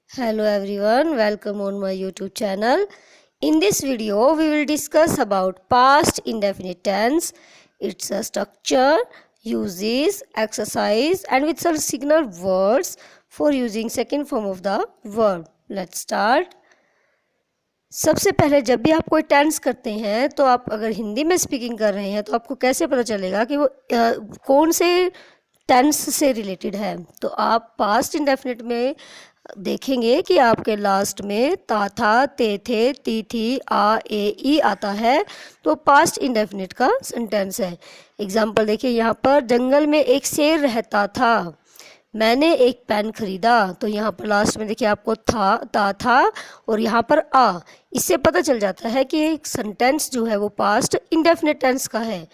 Hello everyone, welcome on my YouTube channel. In this video, we will discuss about past indefinite tense, its structure, uses, exercise and with some signal words for using second form of the verb. Let's start. सबसे पहले जब भी आप कोई tense करते हैं तो आप अगर हिंदी में स्पीकिंग कर रहे हैं तो आपको कैसे पता चलेगा कि वो कौन से टेंस से रिलेटेड है। तो आप पास्ट इंडेफिनिट में देखेंगे कि आपके लास्ट में ता था, ते थे, ती थी, आ, ए, ई आता है तो पास्ट इंडेफिनिट का सेंटेंस है। एग्जाम्पल देखिए, यहाँ पर जंगल में एक शेर रहता था, मैंने एक पेन खरीदा। तो यहाँ पर लास्ट में देखिए आपको ता था और यहाँ पर आ, इससे पता चल जाता है कि एक सेंटेंस जो है वो पास्ट इंडेफिनिट टेंस का है।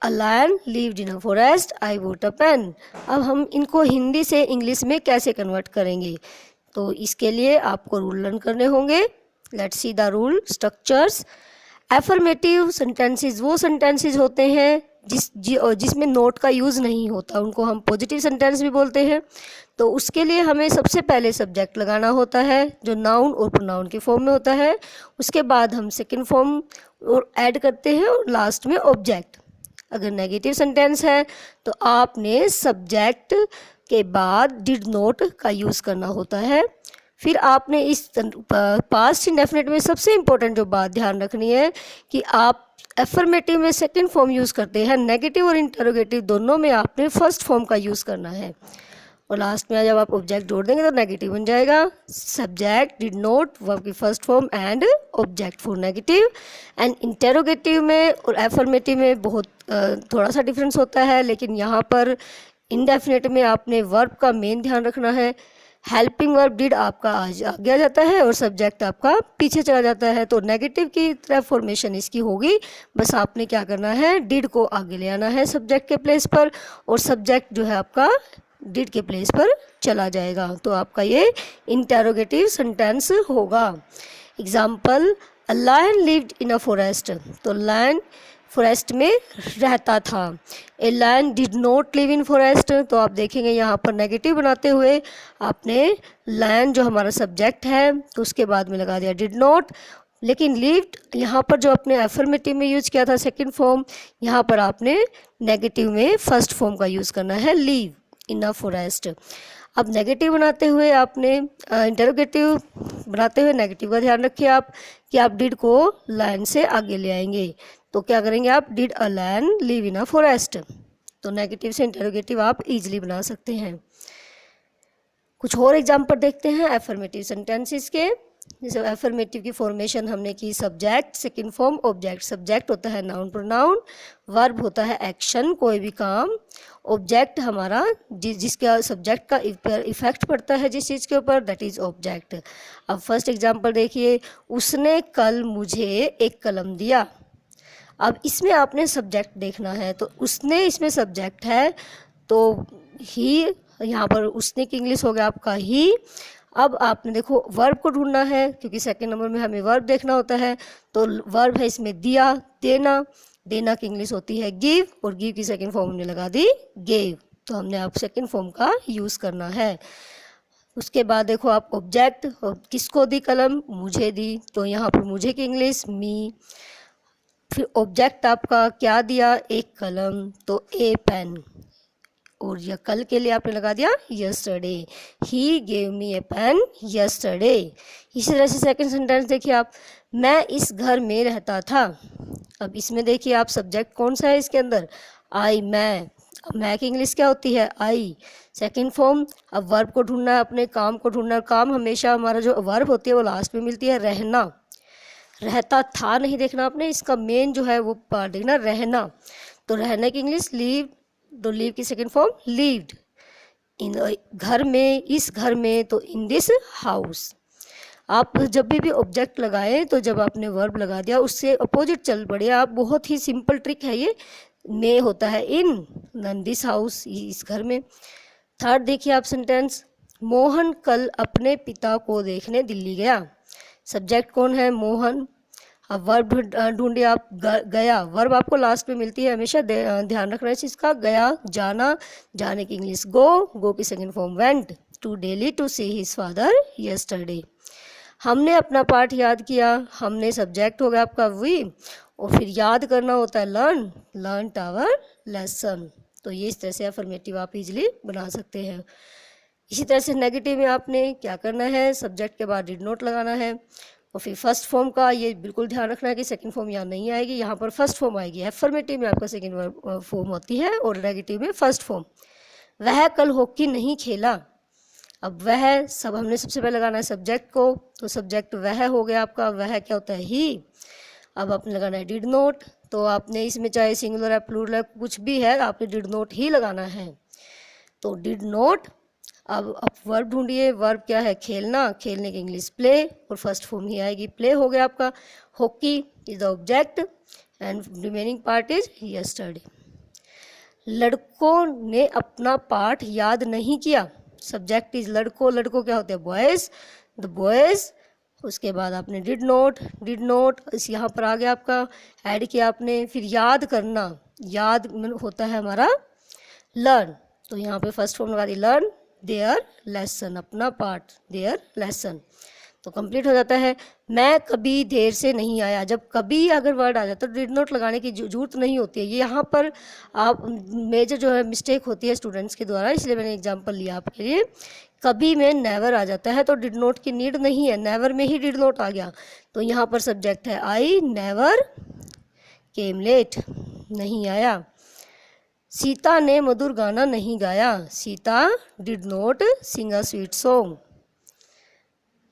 A lion lived in a forest, I bought a pen। अब हम इनको हिंदी से इंग्लिश में कैसे कन्वर्ट करेंगे, तो इसके लिए आपको रूल लर्न करने होंगे। Let's see the rule structures. Affirmative sentences वो सेंटेंसेस होते हैं जिसमें नोट का यूज़ नहीं होता, उनको हम पॉजिटिव सेंटेंस भी बोलते हैं। तो उसके लिए हमें सबसे पहले सब्जेक्ट लगाना होता है जो नाउन और प्रोनाउन के फॉर्म में होता है। उसके बाद हम सेकंड फॉर्म और ऐड करते हैं और लास्ट में ऑब्जेक्ट। अगर नेगेटिव सेंटेंस है तो आपने सब्जेक्ट के बाद डिड नॉट का यूज़ करना होता है। फिर आपने इस पास्ट इंडेफिनिट में सबसे इम्पोर्टेंट जो बात ध्यान रखनी है कि आप एफर्मेटिव में सेकंड फॉर्म यूज़ करते हैं, नेगेटिव और इंटरोगेटिव दोनों में आपने फर्स्ट फॉर्म का यूज़ करना है। और लास्ट में जब आप ऑब्जेक्ट जोड़ देंगे तो नेगेटिव बन जाएगा। सब्जेक्ट, डिड नॉट, वर्ब की first form and object for negative. And interrogative में और एफर्मेटिव में बहुत थोड़ा सा डिफरेंस होता है, लेकिन यहाँ पर इंडेफिनिट में आपने वर्ब का मेन ध्यान रखना है। हेल्पिंग वर्ब डिड आपका आगे आ जाता है और सब्जेक्ट आपका पीछे चला जाता है, तो नेगेटिव की तरह फॉर्मेशन इसकी होगी। बस आपने क्या करना है, डिड को आगे ले आना है सब्जेक्ट के प्लेस पर और सब्जेक्ट जो है आपका डिड के प्लेस पर चला जाएगा। तो आपका ये इंटेरोगेटिव सेंटेंस होगा। Example, a lion lived in a forest. तो लायन फॉरेस्ट में रहता था। A lion did not live in forest. तो आप देखेंगे यहाँ पर नेगेटिव बनाते हुए आपने लायन जो हमारा सब्जेक्ट है तो उसके बाद में लगा दिया डिड नॉट, लेकिन लिव्ड यहाँ पर जो आपने एफर्मेटिव में यूज़ किया था सेकंड फॉर्म, यहाँ पर आपने नेगेटिव में फर्स्ट फॉर्म का यूज़ करना है, लिव इन अ फॉरेस्ट। अब नेगेटिव बनाते हुए आपने इंटरोगेटिव बनाते हुए नेगेटिव का ध्यान रखिए आप कि आप डिड को लाइन से आगे ले आएंगे। तो क्या करेंगे आप, did a lion live in a forest. तो नेगेटिव से इंटरोगेटिव आप इजीली बना सकते हैं। कुछ और एग्जाम्पल देखते हैं एफर्मेटिव सेंटेंसेस के। जैसे एफर्मेटिव की फॉर्मेशन हमने की, subject, second form, object. Subject होता है नाउन प्रोनाउन, वर्ब होता है एक्शन कोई भी काम, ऑब्जेक्ट हमारा जिसका सब्जेक्ट का इफेक्ट पड़ता है जिस चीज़ के ऊपर, दैट इज ऑब्जेक्ट। अब फर्स्ट एग्जांपल देखिए, उसने कल मुझे एक कलम दिया। अब इसमें आपने सब्जेक्ट देखना है, तो उसने इसमें सब्जेक्ट है तो ही, यहाँ पर उसने की इंग्लिश हो गया आपका ही। अब आपने देखो वर्ब को ढूंढना है क्योंकि सेकंड नंबर में हमें वर्ब देखना होता है। तो वर्ब है इसमें दिया, देना। देना की इंग्लिश होती है गिव और गिव की सेकंड फॉर्म हमने लगा दी गेव। तो हमने आप सेकंड फॉर्म का यूज़ करना है। उसके बाद देखो आप ऑब्जेक्ट, किसको दी कलम, मुझे दी। तो यहाँ पर मुझे की इंग्लिश मी। फिर ऑब्जेक्ट आपका क्या दिया, एक कलम, तो ए पेन। और यह कल के लिए आपने लगा दिया yesterday, he gave me a pen yesterday. इसी तरह से सेकंड सेंटेंस देखिए आप, मैं इस घर में रहता था। अब इसमें देखिए आप सब्जेक्ट कौन सा है इसके अंदर, आई, मैं। अब मैं की इंग्लिश क्या होती है, आई, सेकंड फॉर्म। अब वर्ब को ढूंढना है, अपने काम को ढूंढना है। काम हमेशा हमारा जो वर्ब होती है वो लास्ट में मिलती है, रहना। रहता था नहीं देखना आपने, इसका मेन जो है वो पार्ट देखना, रहना। तो रहने की इंग्लिश लीव, तो लीव की सेकंड फॉर्म लिव्ड। इन घर में, इस घर में, तो इन दिस हाउस। आप जब भी ऑब्जेक्ट लगाएं तो जब आपने वर्ब लगा दिया उससे अपोजिट चल पड़े आप। बहुत ही सिंपल ट्रिक है ये। में होता है इन दिस हाउस, इस घर में। थर्ड देखिए आप सेंटेंस, मोहन कल अपने पिता को देखने दिल्ली गया। सब्जेक्ट कौन है, मोहन। अब वर्ब ढूंढिए आप, गया। वर्ब आपको लास्ट में मिलती है हमेशा, ध्यान रखना है इस चीज़ का। गया, जाना। जाने की इंग्लिश गो, गो की second form went. To Delhi to see his father yesterday. हमने अपना पाठ याद किया, हमने सब्जेक्ट हो गया आपका वी, और फिर याद करना होता है लर्न आवर लेसन। तो ये इस तरह से अफर्मेटिव आप इजीली बना सकते हैं। इसी तरह से नेगेटिव में आपने क्या करना है, सब्जेक्ट के बाद डिड नॉट लगाना है। और फिर फर्स्ट फॉर्म का ये बिल्कुल ध्यान रखना है कि सेकंड फॉर्म यहाँ नहीं आएगी, यहाँ पर फर्स्ट फॉर्म आएगी। अफर्मेटिव में आपका सेकंड फॉर्म होती है और नेगेटिव में फर्स्ट फॉर्म। वह कल हॉकी नहीं खेला। अब वह सब हमने सबसे पहले लगाना है सब्जेक्ट को, तो सब्जेक्ट वह हो गया आपका, वह क्या होता है ही। अब आपने लगाना है डिड नॉट, तो आपने इसमें चाहे सिंगुलर है प्लूरल है कुछ भी है, आपने डिड नॉट ही लगाना है। तो डिड नॉट। अब वर्ब ढूंढिए, वर्ब क्या है, खेलना, खेलने की इंग्लिश प्ले, और फर्स्ट फॉर्म ही आएगी प्ले हो गया आपका। Hockey is the object and remaining part is yesterday. लड़कों ने अपना पाठ याद नहीं किया। सब्जेक्ट इज लड़कों, लड़कों क्या होते हैं, बॉयज़, द बॉयज़। उसके बाद आपने डिड नॉट इस यहाँ पर आ गया आपका, ऐड किया आपने। फिर याद करना, याद होता है हमारा लर्न, तो यहाँ पे फर्स्ट फॉर्म लगा दी लर्न देयर लेसन, अपना पार्ट देयर लेसन, तो कंप्लीट हो जाता है। मैं कभी देर से नहीं आया। जब कभी अगर वर्ड आ जाता है तो डिड नॉट लगाने की जरूरत नहीं होती है। ये यहाँ पर आप मेजर जो है मिस्टेक होती है स्टूडेंट्स के द्वारा, इसलिए मैंने एग्जांपल लिया आपके लिए। कभी में नेवर आ जाता है तो डिड नॉट की नीड नहीं है, नेवर में ही डिड नॉट आ गया। तो यहाँ पर सब्जेक्ट है आई नेवर केम लेट, नहीं आया। सीता ने मधुर गाना नहीं गाया। Sita did not sing a sweet song.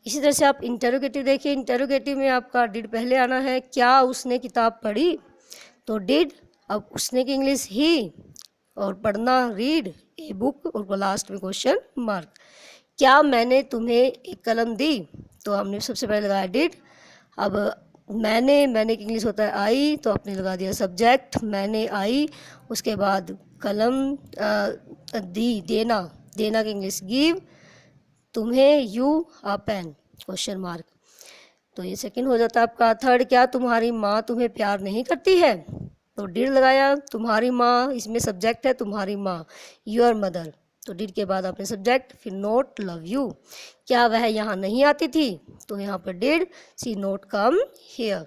इसी तरह से आप इंटेरोगेटिव देखिए, इंटेरोगेटिव में आपका डिड पहले आना है। क्या उसने किताब पढ़ी, तो डिड। अब उसने की इंग्लिश ही, और पढ़ना रीड ए बुक, और लास्ट में क्वेश्चन मार्क। क्या मैंने तुम्हें एक कलम दी, तो हमने सबसे पहले लगाया डिड। अब मैंने की इंग्लिश होता है आई, तो आपने लगा दिया सब्जेक्ट मैंने आई। उसके बाद कलम दी, देना की इंग्लिश गिव, तुम्हें you a pen question mark. तो ये सेकंड हो जाता है आपका। थर्ड, क्या तुम्हारी माँ तुम्हें प्यार नहीं करती है, तो डिड लगाया। तुम्हारी माँ, इसमें सब्जेक्ट है तुम्हारी माँ, योर मदर, तो डिड के बाद आपने सब्जेक्ट, फिर नोट लव यू। क्या वह यहाँ नहीं आती थी, तो यहाँ पर did she not come here.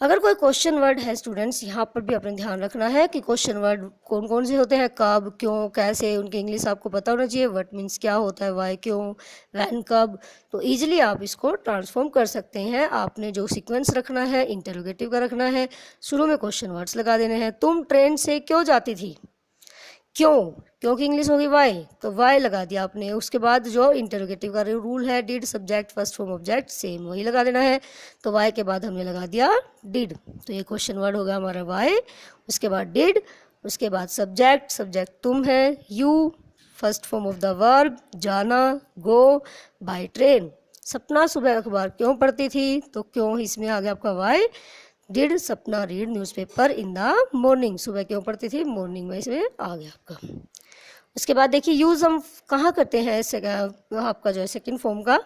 अगर कोई क्वेश्चन वर्ड है स्टूडेंट्स, यहाँ पर भी अपने ध्यान रखना है कि क्वेश्चन वर्ड कौन कौन से होते हैं, कब, क्यों, कैसे, उनकी इंग्लिश आपको पता होना चाहिए। व्हाट मीन्स क्या होता है, वाई क्यों, व्हेन कब, तो इजीली आप इसको ट्रांसफॉर्म कर सकते हैं। आपने जो सीक्वेंस रखना है इंटरोगेटिव का रखना है, शुरू में क्वेश्चन वर्ड्स लगा देने हैं। तुम ट्रेन से क्यों जाती थी, क्यों की इंग्लिश होगी वाई, तो वाई लगा दिया आपने। उसके बाद जो इंटरोगेटिव का रूल है, did subject first form object same वही लगा देना है, तो वाई के बाद हमने लगा दिया डिड, तो ये क्वेश्चन वर्ड होगा हमारा वाई। उसके बाद डिड, उसके बाद सब्जेक्ट तुम है, you first form of the verb, जाना गो, बाय ट्रेन। सपना सुबह अखबार क्यों पढ़ती थी, तो क्यों इसमें आ गया आपका वाई। डिड सपना read newspaper in the morning, सुबह क्यों पढ़ती थी, मॉर्निंग में इसमें आ गया आपका। उसके बाद देखिए यूज़ हम कहाँ करते हैं आपका जो है सेकंड फॉर्म का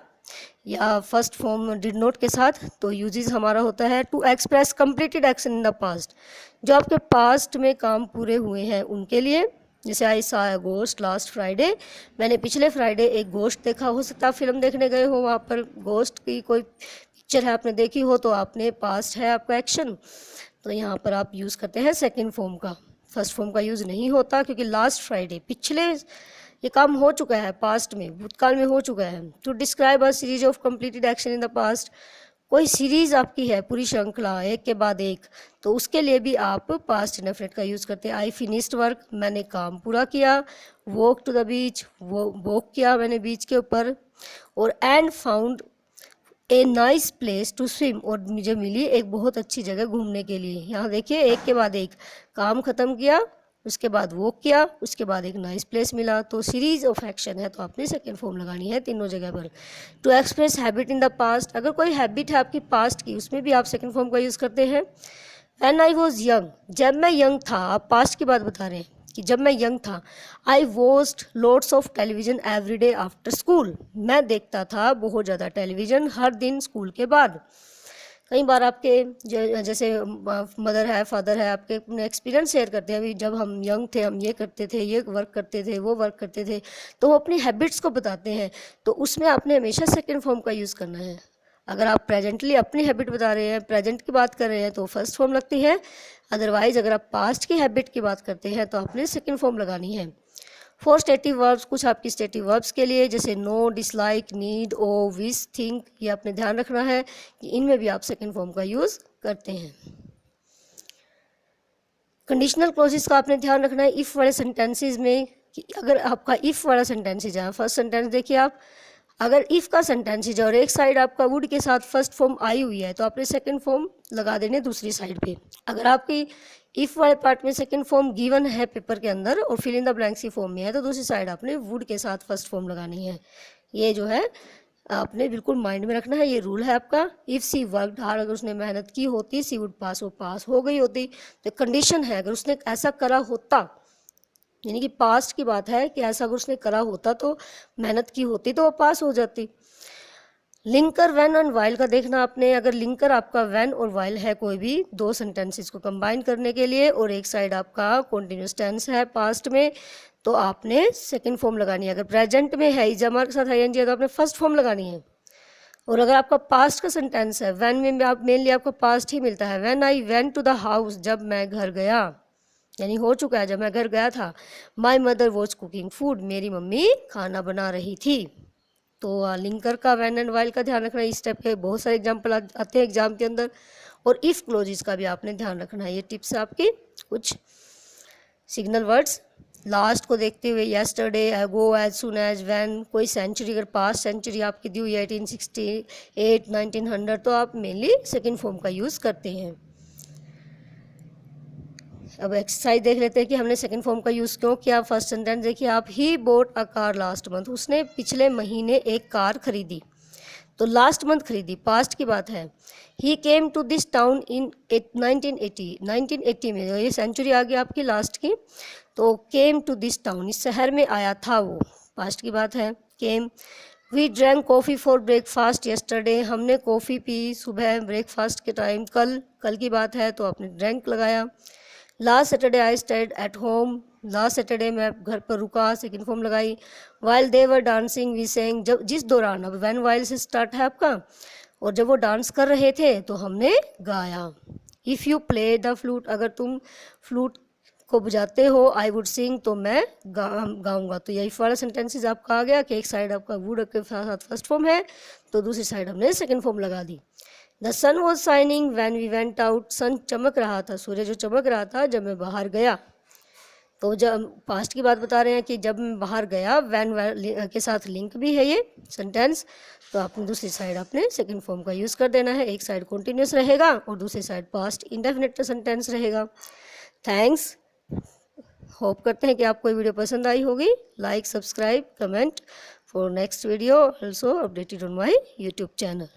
या फर्स्ट फॉर्म डिड नॉट के साथ, तो यूजेस हमारा होता है to express completed action in the past, जो आपके पास्ट में काम पूरे हुए हैं उनके लिए। जैसे आई सा ए गोस्ट लास्ट फ्राइडे, मैंने पिछले फ्राइडे एक गोस्ट देखा। हो सकता है फिल्म देखने गए हो, वहाँ पर गोस्ट की कोई पिक्चर है आपने देखी हो, तो आपने पास्ट है आपका एक्शन, तो यहाँ पर आप यूज़ करते हैं सेकंड फॉर्म का। फर्स्ट फॉर्म का यूज़ नहीं होता क्योंकि लास्ट फ्राइडे पिछले ये काम हो चुका है, पास्ट में भूतकाल में हो चुका है। To describe a series of completed action in the past, कोई सीरीज आपकी है पूरी श्रृंखला एक के बाद एक, तो उसके लिए भी आप पास्ट इंडेफिनिट का यूज़ करते हैं। आई फिनिश्ड वर्क, मैंने काम पूरा किया। वॉक टू द बीच, वो वॉक किया मैंने बीच के ऊपर। और and found a nice place to swim, और मुझे मिली एक बहुत अच्छी जगह घूमने के लिए। यहाँ देखिए एक के बाद एक काम ख़त्म किया, उसके बाद वॉक किया, उसके बाद एक नाइस प्लेस मिला, तो सीरीज ऑफ एक्शन है, तो आपने सेकेंड फॉर्म लगानी है तीनों जगह पर। To express habit in the past, अगर कोई हैबिट है आपकी पास्ट की, उसमें भी आप सेकेंड फॉर्म का यूज़ करते हैं। व्हेन आई वॉज यंग, जब मैं यंग था, आप पास्ट की बात बता रहे हैं कि जब मैं यंग था। I watched lots of television every day after school, मैं देखता था बहुत ज़्यादा टेलीविज़न हर दिन स्कूल के बाद। कई बार आपके जैसे मदर है, फादर है, आपके अपने एक्सपीरियंस शेयर करते हैं, अभी जब हम यंग थे हम ये करते थे, ये वर्क करते थे, वो वर्क करते थे, तो वो अपनी हैबिट्स को बताते हैं। तो उसमें आपने हमेशा सेकंड फॉर्म का यूज़ करना है। अगर आप प्रेजेंटली अपनी हैबिट बता रहे हैं, प्रेजेंट की बात कर रहे हैं, तो फर्स्ट फॉर्म लगती है। अदरवाइज अगर आप पास्ट की हैबिट की बात करते हैं तो आपने सेकंड फॉर्म लगानी है। 4 स्टेटिव वर्ब्स, कुछ आपकी स्टेटिव वर्ब्स के लिए, जैसे नो, डिसलाइक, नीड, ओ, विश, थिंक, ये आपने ध्यान रखना है कि इनमें भी आप सेकंड फॉर्म का यूज़ करते हैं। कंडीशनल क्लोजेस का आपने ध्यान रखना है इफ़ वाले सेंटेंसेस में, कि अगर आपका इफ़ वाला सेंटेंसेज है, फर्स्ट सेंटेंस देखिए आप, अगर इफ़ का सेंटेंसेज है और एक साइड आपका वुड के साथ फर्स्ट फॉर्म आई हुई है तो आपने सेकंड फॉर्म लगा देने दूसरी साइड पे। अगर आपकी इफ़ वाले पार्ट में सेकंड फॉर्म गिवन है पेपर के अंदर और फिल इन द ब्लैंक्स की फॉर्म में है तो दूसरी साइड आपने वुड के साथ फर्स्ट फॉर्म लगानी है। ये जो है आपने बिल्कुल माइंड में रखना है, ये रूल है आपका। इफ़ सी वर्कड हार्ड, अगर उसने मेहनत की होती, सी वुड पास, वो पास हो गई होती। तो कंडीशन है, अगर उसने ऐसा करा होता, यानी कि पास्ट की बात है कि ऐसा अगर उसने करा होता तो मेहनत की होती तो वो पास हो जाती। लिंकर, व्हेन एंड वाइल का देखना आपने, अगर लिंकर आपका व्हेन और वाइल है, कोई भी दो सेंटेंसेस को कंबाइन करने के लिए, और एक साइड आपका कॉन्टिन्यूस टेंस है पास्ट में, तो आपने सेकंड फॉर्म लगानी है। अगर प्रेजेंट में है, जमा के साथ आईएनजी है, तो आपने फर्स्ट फॉर्म लगानी है। और अगर आपका पास्ट का सेंटेंस है, व्हेन में आप मेनली आपको पास्ट ही मिलता है। When I went to the house, जब मैं घर गया, यानी हो चुका है, जब मैं घर गया था। My mother was cooking food, मेरी मम्मी खाना बना रही थी। तो लिंकर का, व्हेन एंड वाइल का ध्यान रखना है। इस टाइप के बहुत सारे एग्जाम्पल आते हैं एग्जाम के अंदर। और इफ़ क्लोजेस का भी आपने ध्यान रखना है। ये टिप्स है आपकी कुछ सिग्नल वर्ड्स। लास्ट को देखते हुए येस्टरडे, एगो, एज सुन एज, व्हेन, कोई सेंचुरी, अगर पास्ट सेंचुरी आपकी दी हुई है 1868, 1900, तो आप मेनली सेकेंड फॉर्म का यूज़ करते हैं। अब एक्सरसाइज देख लेते हैं कि हमने सेकंड फॉर्म का यूज़ क्यों किया। फर्स्ट सेंटेंस देखिए आप, he bought a car last month, उसने पिछले महीने एक कार खरीदी। तो लास्ट मंथ खरीदी, पास्ट की बात है। He came to this town in 1980 में, ये सेंचुरी आ गई आपकी लास्ट की। तो केम टू दिस टाउन, इस शहर में आया था वो, पास्ट की बात है। Came. We drank coffee for breakfast yesterday, हमने कॉफ़ी पी सुबह ब्रेकफास्ट के टाइम, कल की बात है तो आपने ड्रैंक लगाया। Last Saturday I stayed at home, last Saturday मैं घर पर रुका, सेकंड फॉर्म लगाई। While they were dancing we sang, जब जिस दौरान, अब व्हेन वाइल से स्टार्ट है आपका, और जब वो डांस कर रहे थे तो हमने गाया। If you play the flute, अगर तुम फ्लूट को बजाते हो, आई वुड सिंग, तो मैं गाऊंगा। तो यही वाला सेंटेंसेज आपका आ गया कि एक साइड आपका वुड के साथ फर्स्ट फॉर्म है तो दूसरी साइड हमने सेकंड फॉर्म लगा दी। The sun was shining when we went out, sun चमक रहा था, सूर्य जो चमक रहा था जब मैं बाहर गया। तो जब पास्ट की बात बता रहे हैं कि जब मैं बाहर गया, व्हेन के साथ लिंक भी है ये सेंटेंस, तो आपने दूसरी साइड अपने सेकंड फॉर्म का यूज़ कर देना है। एक साइड कॉन्टिन्यूस रहेगा और दूसरी साइड पास्ट इंडेफिनिट सेंटेंस रहेगा। थैंक्स, होप करते हैं कि आपको ये वीडियो पसंद आई होगी। Like, subscribe, comment for next video, also updated on my YouTube channel.